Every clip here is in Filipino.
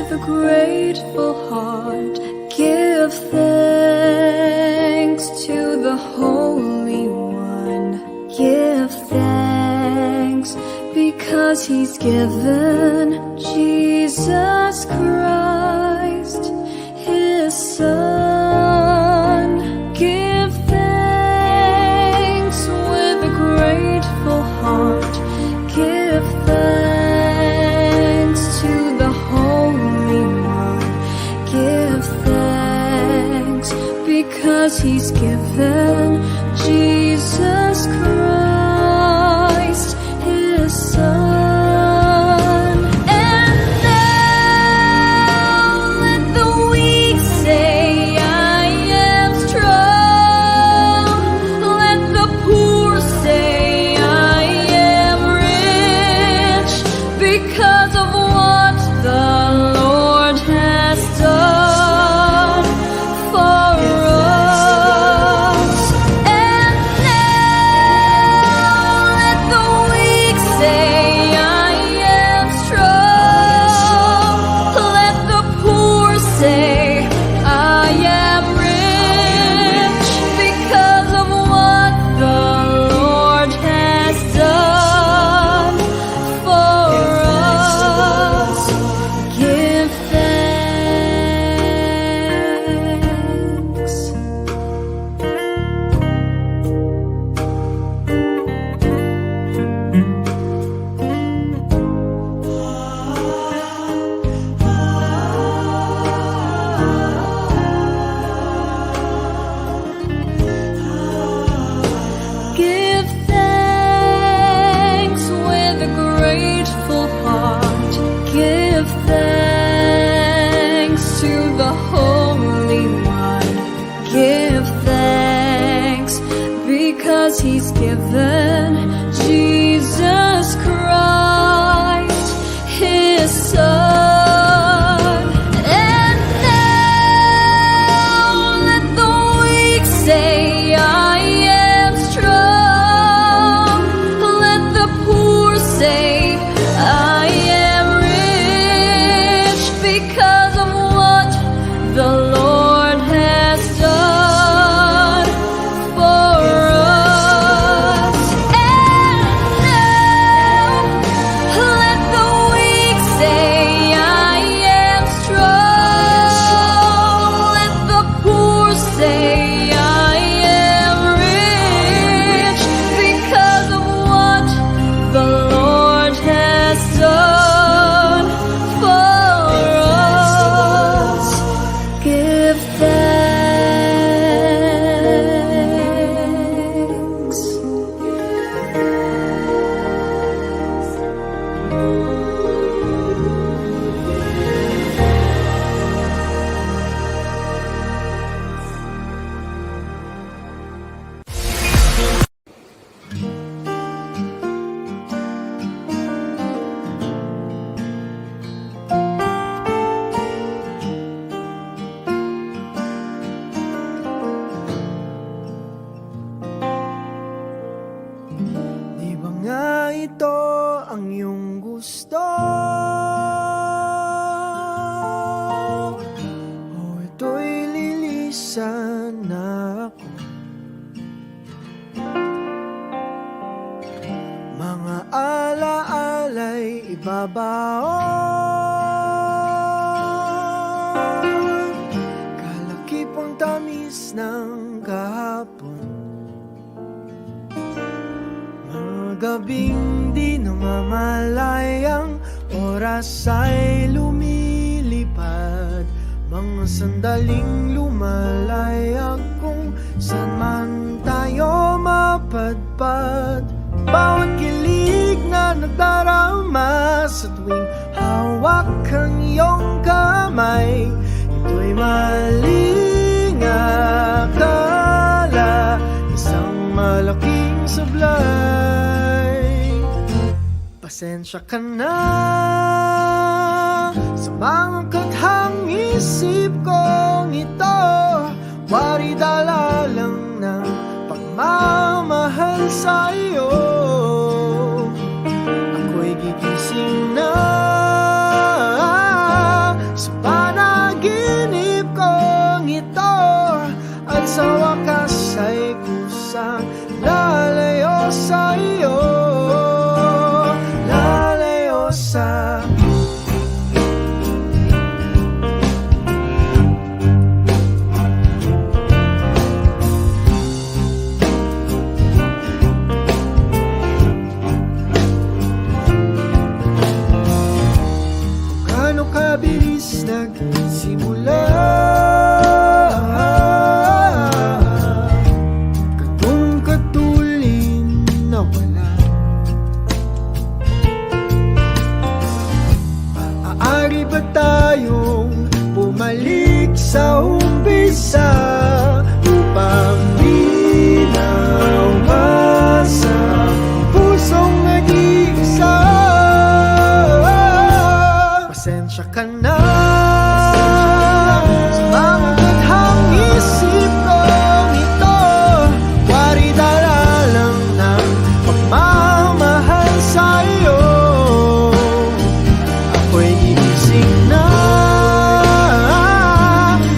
with a grateful heart, give thanks to the Holy One. Give thanks because He's given Jesus Christ, His Son. Give thanks with a grateful heart. Give thanks to the Holy One. Give thanks because He's given Jesus Christ, His Son. He's given Jesus Christ, His Son. And now let the weak say, I am strong. Let the poor say, I am rich because of what the Lord has done for us. ibabaon. Kalakipang tamis ng kahapon, mga gabing di namamalayang oras ay lumilipad, mga sandaling lumalayag kung saan man tayo mapadpad. Bawat kilig na nagdarama sa tuwing hawak ang iyong kamay, ito'y maling akala, isang malaking sablay. Pasensya ka na sa mga kathang isip kong ito, wari dala lang ng pagmamahal sa iyo. Ako'y gigising na sa labis nagsimula. Kantong katulin na wala. Maaari ba tayong bumalik sa umpisa upang ginawa sa pusong nag-iisa? Pasensya ka na sa mga baghang isip kong ito. Wari dala lang ng pagmamahal sa'yo. Ako'y gigising na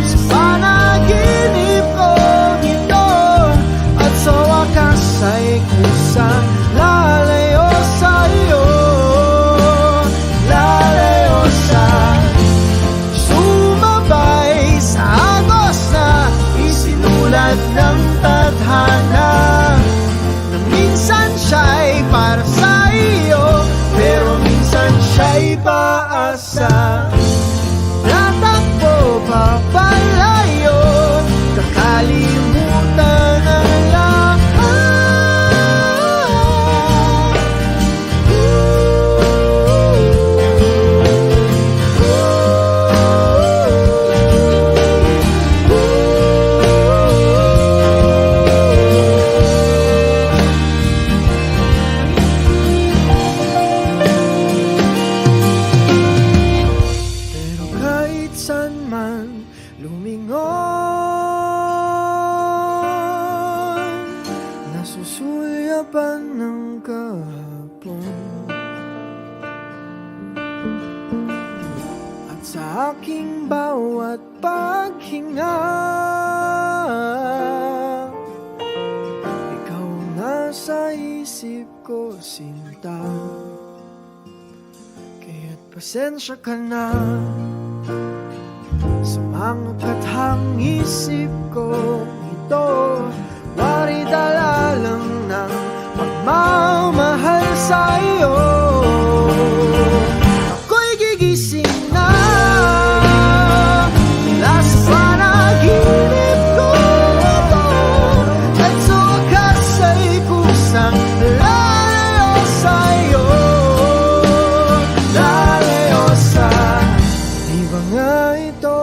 sa panaginip kong ito, at sa wakas ay kusang lalayo sa'yo. Lalayo sa sumabay sa agos na isinulat ng tadhana, na minsan siya'y para sa iyo, pero minsan siya'y paasa. Tatakbo papalayo, kakalimutan ang lahat. Pero kahit saan man lumingon, nasusulyapan ng kahapon. At sa aking bawat paghinga, ikaw nasa isip ko, sinta. Kaya't pasensya ka na sa mga kathang isip ko ito. Wari dala lang ng pagmamahal sa'yo. Ako'y gigising na mula sa panaginip ko ito, at sa wakas ay kusang lalayo sa'yo. Lalayo sa di ba nga ito